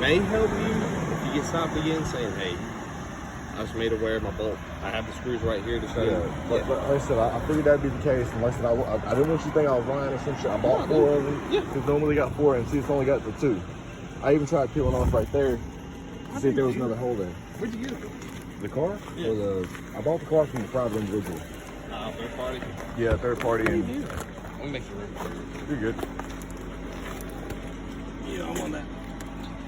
may help you if you get stopped again, saying, hey, I was made aware of my bolt. I have the screws right here to show you. But like I said, I figured that'd be the case. And like I said, I didn't want you to think I was lying or some shit. I bought 4 of them. Yeah. Because normally got 4, and see, it's only got the 2. I even tried peeling off right there to see if there was another hole there. Where'd you get it from? The car? Yeah. Or I bought the car from a private individual. Third party? Yeah, third party. What do you do? Let me make sure. You're good. Yeah, I'm on that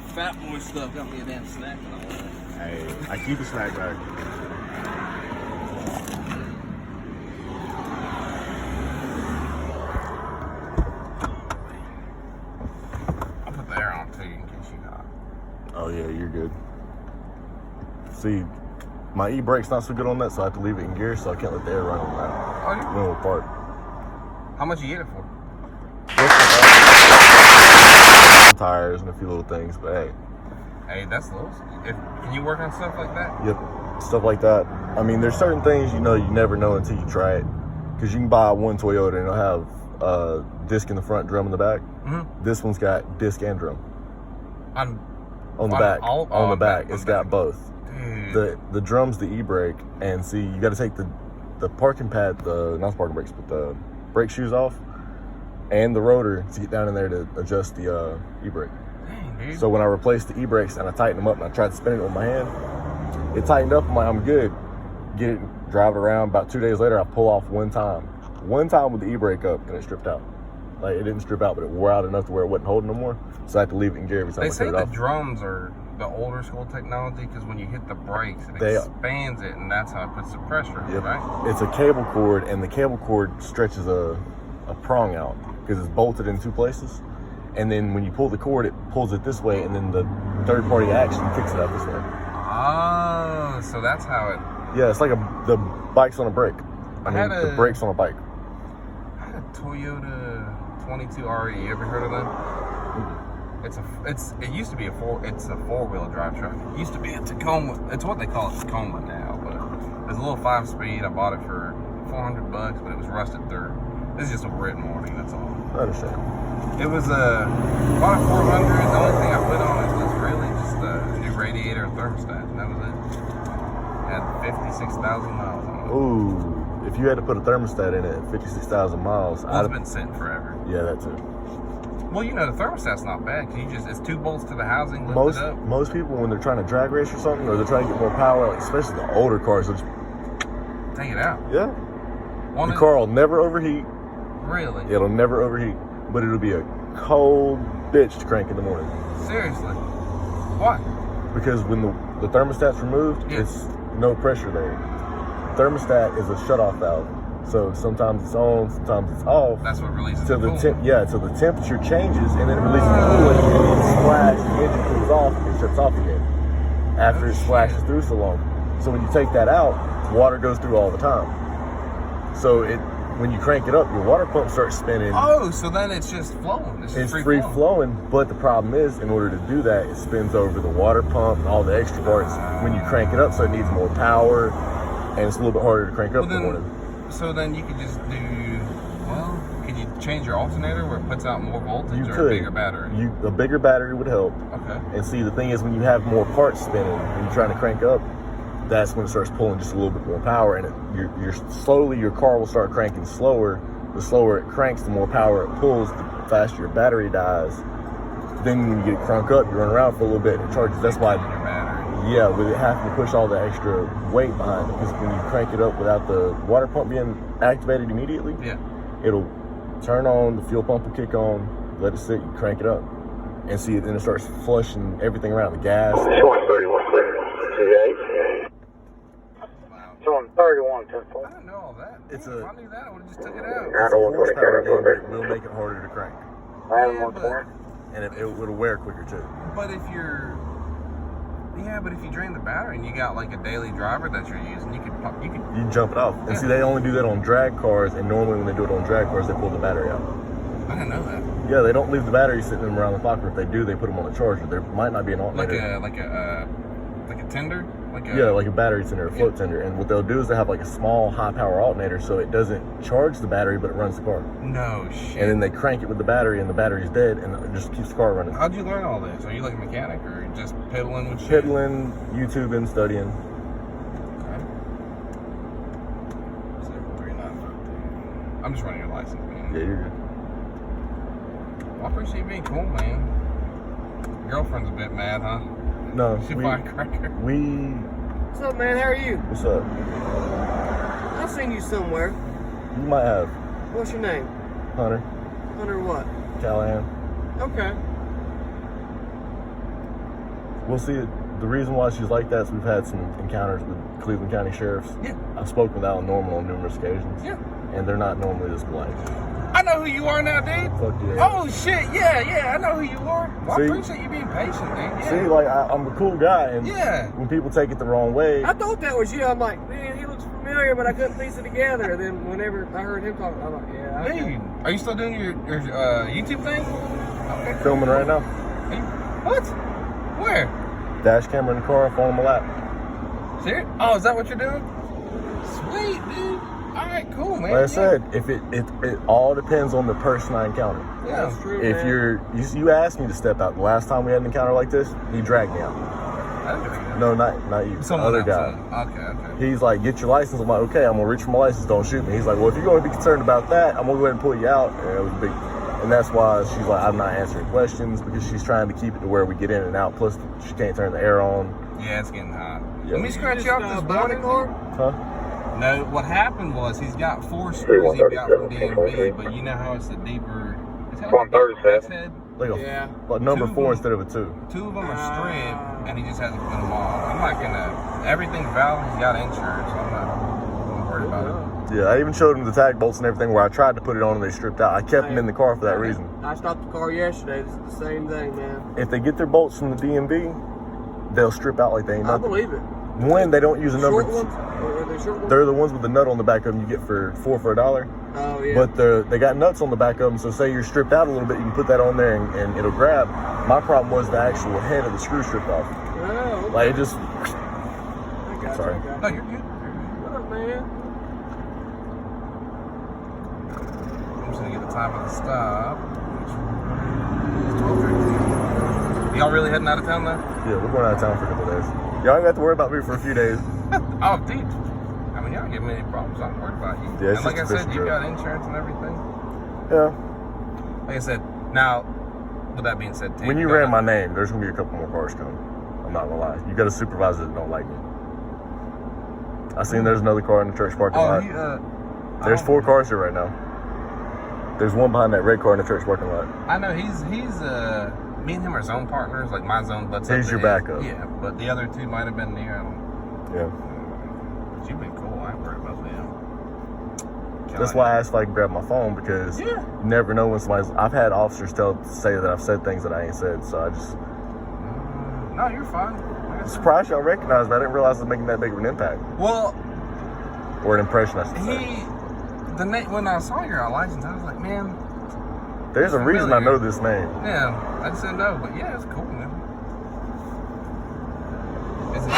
fat boy stuff. Got me a damn snack and all that. Hey, I keep a snack bag. I'll put the air on too in case you're hot. Oh yeah, you're good. See, my e-brake's not so good on that, so I have to leave it in gear, so I can't let the air run on that. Oh, yeah? When we're apart. How much you get it for? Tires and a few little things, but hey. Hey, that's low. Can you work on stuff like that? Yep, stuff like that. I mean, there's certain things you never know until you try it. Because you can buy one Toyota and it'll have disc in the front, drum in the back. Mm-hmm. This one's got disc and drum. On the back. On the back. It's got both. Dude. The drum's the e-brake, and see, you got to take the parking pad, not the parking brakes, but the brake shoes off, and the rotor to get down in there to adjust the e-brake. Dang, dude. So when I replaced the e-brakes and I tightened them up and I tried to spin it with my hand, it tightened up. I'm like, I'm good. Get it, drive it around. About 2 days later, I pull off one time with the e-brake up, and it stripped out. Like, it didn't strip out, but it wore out enough to where it wasn't holding no more. So I had to leave it in gear every time I cut it off. They say the drums are the older school technology because when you hit the brakes, it expands it, and that's how it puts the pressure, right? It's a cable cord, and the cable cord stretches a prong out because it's bolted in 2 places. And then when you pull the cord, it pulls it this way, and then the third-party action kicks it out this way. Oh, so that's how it... Yeah, it's like the bike's on a brake. The brake's on a bike. I had a Toyota 22 RE. You ever heard of that? It used to be it's a 4-wheel drive truck. It used to be a Tacoma. It's what they call a Tacoma now, but it's a little 5-speed. I bought it for $400, but it was rusted through. This is just a written warning. That's all. I understand. It was bought a 400. The only thing I put on it was really just a new radiator and thermostat, and that was it. It had 56,000 miles on it. Ooh, if you had to put a thermostat in it at 56,000 miles, I'd have been sitting forever. Yeah, that too. Well, the thermostat's not bad. It's 2 bolts to the housing, lift it up. Most people, when they're trying to drag race or something, or they're trying to get more power, like especially the older cars, they'll just take it out. Yeah. The car will never overheat. Really? It'll never overheat, but it'll be a cold bitch to crank in the morning. Seriously? Why? Because when the thermostat's removed, it's no pressure there. Thermostat is a shutoff valve. So sometimes it's on, sometimes it's off. That's what releases the coolant. So the temperature changes, and then it releases the coolant, and it splashes, the engine cools off, and it shuts off again after it splashes through so long. So when you take that out, water goes through all the time. So when you crank it up, your water pump starts spinning. Oh, so then it's just flowing. It's free flowing, but the problem is, in order to do that, it spins over the water pump and all the extra parts when you crank it up, so it needs more power, and it's a little bit harder to crank up in the morning. So then you could just can you change your alternator where it puts out more voltage or a bigger battery? A bigger battery would help. Okay. And see, the thing is, when you have more parts spinning and you're trying to crank up, that's when it starts pulling just a little bit more power, and your car will start cranking slower. The slower it cranks, the more power it pulls, the faster your battery dies. Then when you get it crunk up, you run around for a little bit and it charges. That's why, with it having to push all the extra weight behind it, because when you crank it up without the water pump being activated immediately, it'll turn on, the fuel pump will kick on, let it sit, you crank it up, and see, then it starts flushing everything around, the gas. 31, 10-4. I didn't know all that. If I knew that, I would have just took it out. It's a horsepower game, but it will make it harder to crank. And it'll wear quicker too. But if you drain the battery and you got like a daily driver that you're using, you can jump it off. And see, they only do that on drag cars, and normally when they do it on drag cars, they pull the battery out. I didn't know that. Yeah, they don't leave the battery sitting around the clock, or if they do, they put them on a charger. There might not be an alternator. Like a Like a tender? Like a battery tender, a float tender. And what they'll do is they have like a small high power alternator so it doesn't charge the battery, but it runs the car. No shit. And then they crank it with the battery and the battery's dead and it just keeps the car running. How'd you learn all this? Are you like a mechanic or just piddling with shit? Piddling, YouTubing, studying. Okay. 73952. I'm just running your license, man. Yeah, you're good. Well, I appreciate you being cool, man. Your girlfriend's a bit mad, huh? No, She firecracker. What's up, man? How are you? What's up? I've seen you somewhere. You might have. What's your name? Hunter. Hunter what? Callahan. Okay. We'll see. The reason why she's like that is we've had some encounters with Cleveland County sheriffs. Yeah. I've spoken with Alan Norman on numerous occasions. Yeah. And they're not normally this polite. I know who you are now, dude. Fuck yeah. Oh shit, yeah, I know who you are. Well, See? I appreciate you being patient, dude. Yeah. See, like I'm a cool guy, and when people take it the wrong way, I thought that was you. I'm like, man, he looks familiar, but I couldn't piece it together. Then whenever I heard him talk, I'm like, yeah. Okay. Dude, are you still doing your YouTube thing? Okay. filming right now. What? Where? Dashcam in the car, phone on my lap. Serious? Oh, is that what you're doing? Sweet, dude. All right, cool, man. Like I said, if it all depends on the person I encounter. Yeah, That's true. If man. you asked me to step out. The last time we had an encounter like this, he dragged me out. I didn't do that. No, not you. Someone Other else. guy. Okay. He's like, get your license. I'm like, okay, I'm gonna reach for my license. Don't shoot me. He's like, well, if you're going to be concerned about that, I'm gonna go ahead and pull you out. And it was big. And that's why she's like, I'm not answering questions because she's trying to keep it to where we get in and out. Plus, she can't turn the air on. Yeah, it's getting hot. Yeah. Let me scratch you off this morning. Huh? No, what happened was he's got 4 screws he got from DMV, but you know how it's a deeper. It's kind of like a deeper head. Like Yeah. Like number Two of 4 them. instead of a 2. 2 of them are stripped, and he just hasn't put them on. I'm not gonna. Everything's valid. He's got insurance, so I'm not worried about it. Yeah, I even showed him the tag bolts and everything where I tried to put it on and they stripped out. I kept them in the car for that reason. I stopped the car yesterday. It's the same thing, man. If they get their bolts from the DMV, they'll strip out like they ain't I nothing. believe it. When they don't use a number. Short ones? Or are they short ones? They're the ones with the nut on the back of them you get for $4 Oh, yeah. But they got nuts on the back of them, so say you're stripped out a little bit, you can put that on there and it'll grab. My problem was the actual head of the screw stripped off. Oh, okay. Like it just. I got Sorry. you. I got No, you. you're good. What up, man? I'm just gonna get the time of the stop. It's 12:13. Y'all really heading out of town now? Yeah, we're going out of town for a couple of days. Y'all ain't got to worry about me for a few days. Oh, dude. I mean, y'all don't give me any problems. I'm worried about you. Yeah, it's and like I just a said, fishing you trip. got insurance and everything. Yeah. Like I said, now, with that being said, When you ran my name, there's gonna be a couple more cars coming. I'm not gonna lie. You got a supervisor that don't like me. I seen there's another car in the church parking lot. There's 4 cars here right now. There's one behind that red car in the church parking lot. I know he's me and him are zone partners, like my zone butts up. He's to your his. backup. Yeah, but the other 2 might have been near him. Yeah. You've been cool. I ain't worried about them. That's why I asked if I can grab my phone because you never know when somebody's. I've had officers say that I've said things that I ain't said, so I just. No, you're fine. I'm surprised y'all recognized me. I didn't realize I was making that big of an impact. Well, Or an impression, I should say. when I saw your license, I was like, man. There's a reason I know this name. Yeah, I just didn't know, but yeah, it's cool, man. Is it?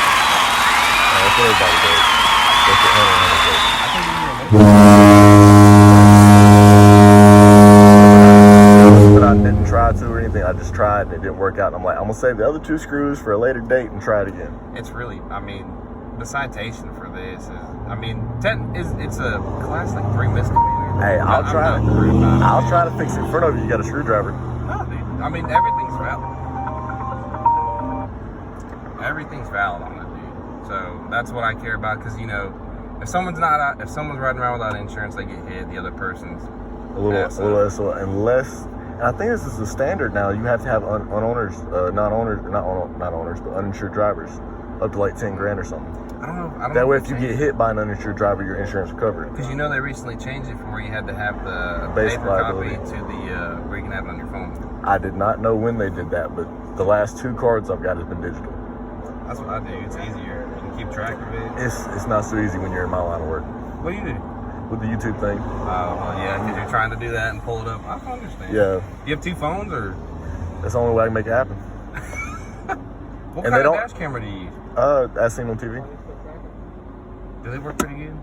That's what everybody does. That's what Hunter does. I think you're But I didn't try to or anything. I just tried and it didn't work out. And I'm like, I'm gonna save the other 2 screws for a later date and try it again. It's really, I mean, the citation for this is, I mean, it's a class like 3 misdemeanor. Hey, I'll try I'm not worried about it. I'll try to fix it in front of you. You got a screwdriver. No, dude. I mean, everything's valid. Everything's valid on it, dude. So that's what I care about, because you know, if someone's riding around without insurance, they get hit. The other person's A little less, unless. And I think this is the standard now. You have to have not owners, but uninsured drivers, up to like 10 grand or something. I don't know. That way, if you get hit by an uninsured driver, your insurance will cover it. Because you know they recently changed it from where you had to have the Basic paper copy liability. to the where you can have it on your phone. I did not know when they did that, but the last 2 cards I've got has been digital. That's what I do. It's easier. You can keep track of it. It's not so easy when you're in my line of work. What do you do? with the YouTube thing. Well, yeah, because you're trying to do that and pull it up. I can understand. Yeah. You have 2 phones, or? That's the only way I can make it happen. What And kind they of don't- dash camera do you use? As seen on TV. Do they work pretty good?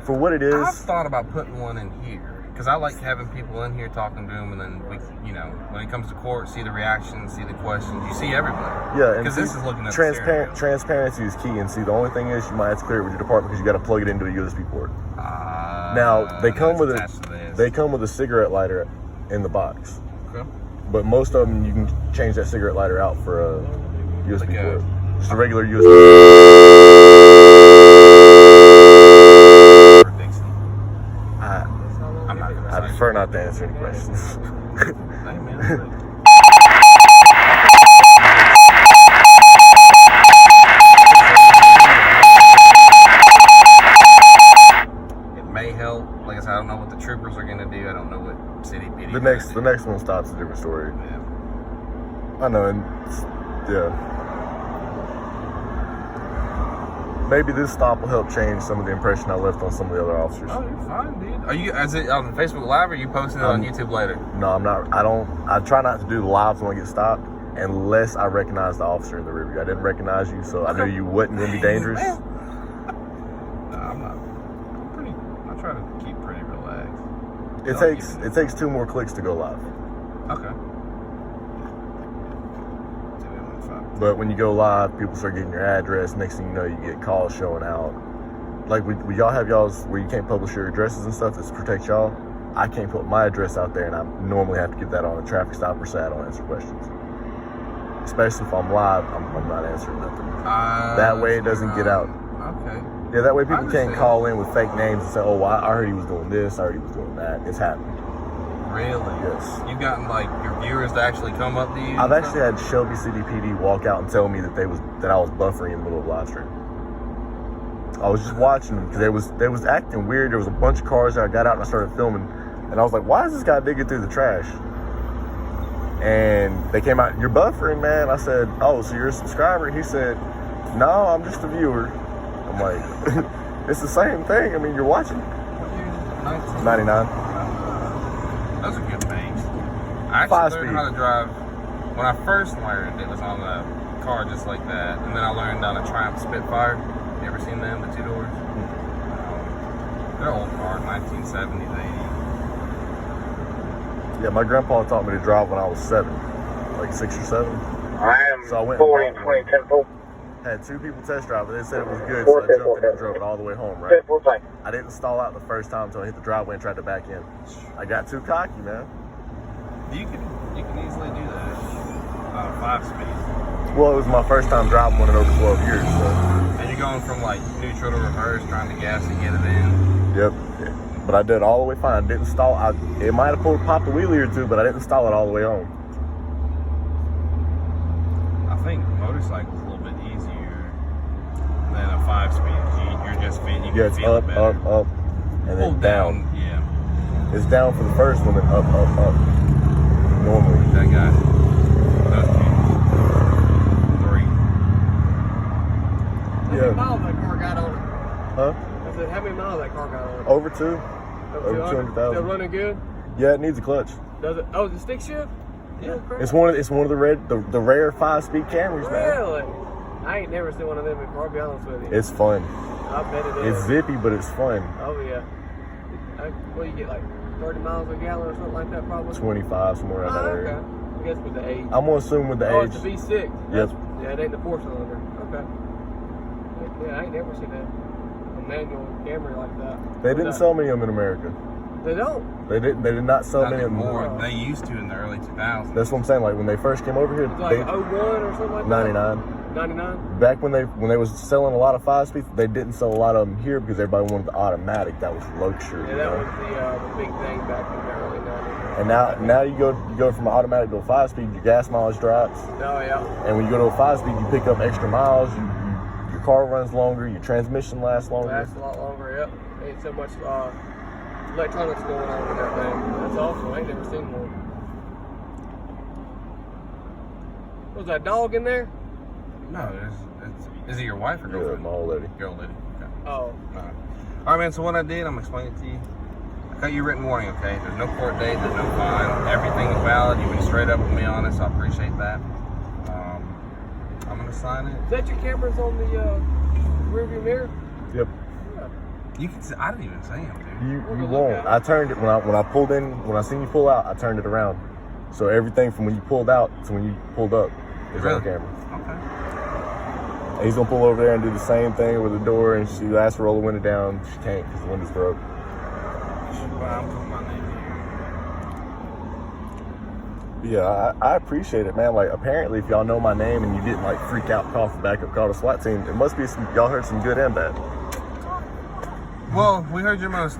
For what it is, I've thought about putting one in here because I like having people in here talking to them, and then we, when it comes to court, see the reactions, see the questions. You see everybody. yeah, and Because this is looking at transparent. the stereo. Transparency is key. And see, the only thing is, you might have to clear it with your department because you got to plug it into a USB port. Now they come with a cigarette lighter in the box, Okay. but most of them you can change that cigarette lighter out for a USB Like port. Just a regular USB. I'm not gonna I prefer not to answer any questions. Hey, man, it may help. Like I said, I don't know what the troopers are gonna do. I don't know what city PD. The next one stops a different story. Yeah. I know, and yeah. Maybe this stop will help change some of the impression I left on some of the other officers. Oh, you're fine, dude. Are you? Is it on Facebook Live, or are you posting it on YouTube later? No, I'm not. I try not to do the lives when I get stopped unless I recognize the officer in the rear view. I didn't recognize you, so I knew you wasn't going to be dangerous. No, I'm not. I try to keep pretty relaxed. It takes 2 more clicks to go live. Okay. But when you go live, people start getting your address. Next thing you know, you get calls showing out. Like, would y'all have y'all's where you can't publish your addresses and stuff to protect y'all? I can't put my address out there, and I normally have to get that on a traffic stop or say I don't answer questions. Especially if I'm live, I'm not answering nothing. That way it doesn't get out. Okay. Yeah, that way people can't understand. call in with fake names and say, oh, well, I heard he was doing this, I heard he was doing that. It's happened. Really? Yes. You've gotten like your viewers to actually come up to you? I've actually had Shelby City PD walk out and tell me that I was buffering in the middle of live stream. I was just watching them because they was acting weird. There was a bunch of cars there. I got out and I started filming, and I was like, why is this guy digging through the trash? And they came out, you're buffering, man. I said, oh, so you're a subscriber? He said, no, I'm just a viewer. I'm like, it's the same thing. I mean, you're watching. 99. Those are good things. I actually 5 learned speed. how to drive. When I first learned, it was on a car just like that. And then I learned on a Triumph Spitfire. You ever seen them, the 2 doors? They're old cars, 1970s, 80s. Yeah, my grandpa taught me to drive when I was 7, like 6 or 7. I am So I went 40 and and bought 20 temple. Had 2 people test drive it. They said it was good, so I jumped in and drove it all the way home, right? Temple thing. I didn't stall out the first time until I hit the driveway and tried to back in. I got too cocky, man. You can easily do that on a 5-speed. Well, it was my first time driving one in over 12 years, so. And you're going from like neutral to reverse, trying to gas to get it in. Yep. But I did it all the way fine. Didn't stall. It might have popped a wheelie or 2, but I didn't stall it all the way home. I think motorcycle's a little bit easier than a 5-speed. You're just you can Yeah, it's feel up, it better. up, and then Pull down. Yeah. It's down for the first one, then up. Normally. That guy. That's me. 3. How many miles that car got on it? Huh? I said, how many miles that car got on it? Over 2. Over 200,000. Still running good? Yeah, it needs a clutch. Does it? Oh, is it stick shift? Yeah. It's one of the rare 5-speed Camrys, man. Really? I ain't never seen one of them before, I'll be honest with you. It's fun. I bet it is. It's zippy, but it's fun. Oh, yeah. What do you get, like 30 miles a gallon or something like that, probably? 25, somewhere around that area. Okay. I guess with the age. I'm gonna assume with the Oh, age. it's a V6. Yep. Yeah, it ain't the 4-cylinder. Okay. Yeah, I ain't never seen a manual Camry like that. They didn't sell many of them in America. They don't? They did not sell Not many of them. anymore. They used to in the early 2000s. That's what I'm saying. Like when they first came over here, It's like 01 or something like that? 99. 99? Back when they was selling a lot of 5-speeds, they didn't sell a lot of them here because everybody wanted the automatic. That was luxury. Yeah, you that know? was the big thing back in the early 90s. And now you go from an automatic to a 5-speed, your gas mileage drops. Oh, yeah. And when you go to a 5-speed, you pick up extra miles. Your car runs longer. Your transmission lasts longer. Lasts a lot longer, yep. Ain't so much electronics going on with that thing. That's awesome. I ain't never seen one. Was that dog in there? No, is it your wife or Yeah, girlfriend? my old lady. Your old lady. Okay. Oh. All right, man. So what I did, I'm explaining it to you. cut your written warning, okay? There's no court date, there's no fine. Everything is valid. You've been straight up with me on this. I appreciate that. I'm gonna sign it. Is that your cameras on the rearview mirror? Yep. You can see, I didn't even see him, dude. You won't. I turned it when I pulled in. When I seen you pull out, I turned it around. So everything from when you pulled out to when you pulled up is on camera. Okay. And he's gonna pull over there and do the same thing with the door, and she asked to roll the window down. She can't because the window's broke. Well, I'm putting my name here. Yeah, I appreciate it, man. Like, apparently, if y'all know my name and you didn't like freak out, call for backup, call the SWAT team, it must be y'all heard some good and bad. Well, we heard your most.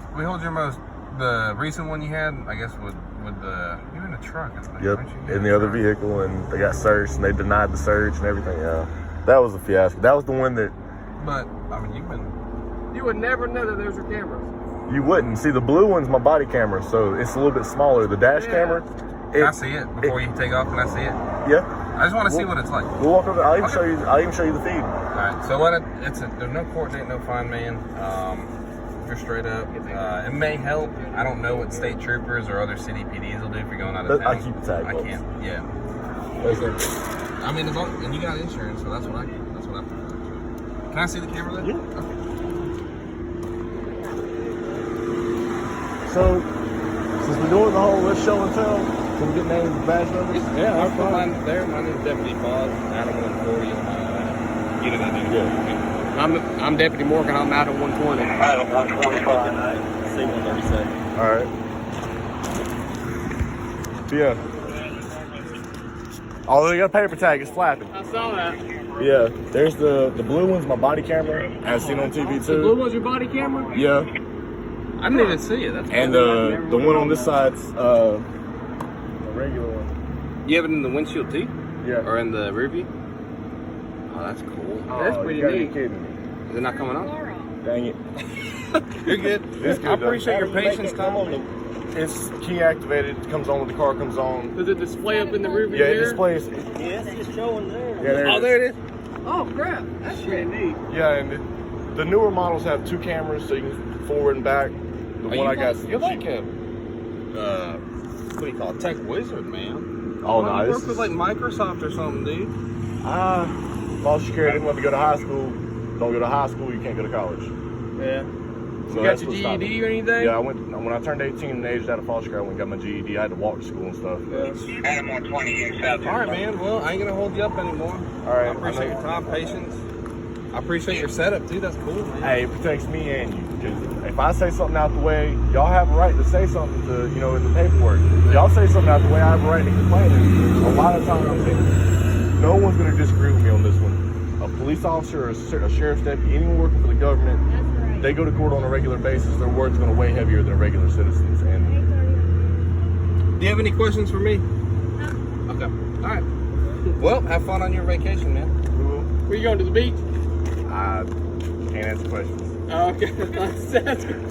The recent one you had, I guess, with the you're in the truck, I think. Yep, Aren't you? in the other vehicle, and they got searched, and they denied the search and everything. Yeah, that was a fiasco. That was the one that But I mean, You would never know that those are cameras. you wouldn't see. The blue one's my body camera, so it's a little bit smaller. The dash camera. Can I see it before you take off? Can I see it? Yeah. I just want to see what it's like. We'll walk over. I'll even Okay. show you. I'll even show you the feed. All right. So there's no court date, no fine, man. You're straight up. It may help. I don't know what state troopers or other city PDs will do if you're going out of town. I keep the tag. I can't. Yeah. I mean, and you got insurance, so that's what I prefer. Can I see the camera then? Yeah. Okay. So, since we're doing the whole let's show and tell, can we get names and badge numbers? Yeah, I'll put mine there. My name's Deputy Boz, Adam 140. You know that dude. Yeah. I'm Deputy Morgan. I'm out of 120. Adam 125, C-137. All right. Yeah. Oh, they got a paper tag. It's flapping. I saw that. Yeah. There's the blue one's my body camera, as seen on TV The blue too. one's your body camera? Yeah. I didn't even see it. That's And the one on this side's a regular one. You have it in the windshield too? Yeah. Or in the rear view? Oh, that's cool. That's pretty you gotta be neat. kidding me. Is it not coming on? Dang it. You're good. It's good, I appreciate your patience, Tom. It's key activated. It comes on when the car comes on. Does it display up in the rearview Yeah, it mirror? displays. Yes, it's showing there. Yeah, there it Oh, is. there it is. Oh, crap. That's pretty neat. Yeah, and the newer models have 2 cameras, so you can forward and back. The one I got. You're like a, what do you call it? Tech wizard, man. Oh, You no. work with like Microsoft or something, dude. False security didn't want me to go to high school. Don't go to high school, you can't go to college. Yeah. So You that's got what your stopped GED me. or anything? Yeah, when I turned 18 and aged out of foster care, I went and got my GED. I had to walk to school and stuff. Adam 128, South. All right, man. Well, I ain't gonna hold you up anymore. All right. I appreciate your time, patience. I appreciate your setup, too. That's cool, man. Hey, it protects me and you. Because if I say something out the way, y'all have a right to say something to, in the paperwork. If y'all say something out the way, I have a right to complain. And a lot of times, no one's going to disagree with me on this one. A police officer or a sheriff's deputy, anyone working for the government, they go to court on a regular basis. Their word's going to weigh heavier than regular citizens. And Do you have any questions for me? No. Okay. All right. Well, have fun on your vacation, man. Where you going, to the beach? I can't answer questions. Oh, okay.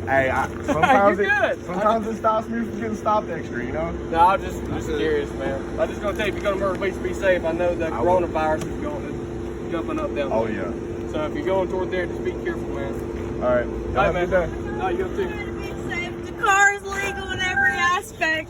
Hey, sometimes You're good. Sometimes it stops me from getting stopped extra, No, I'm just curious, man. I'm just going to tell you, if you go to Myrtle Beach, be safe. I know that coronavirus is jumping up down there. Oh, yeah. So if you're going toward there, just be careful, man. All right. Y'all have a good day. No, you too. Be safe. The car is legal in every aspect.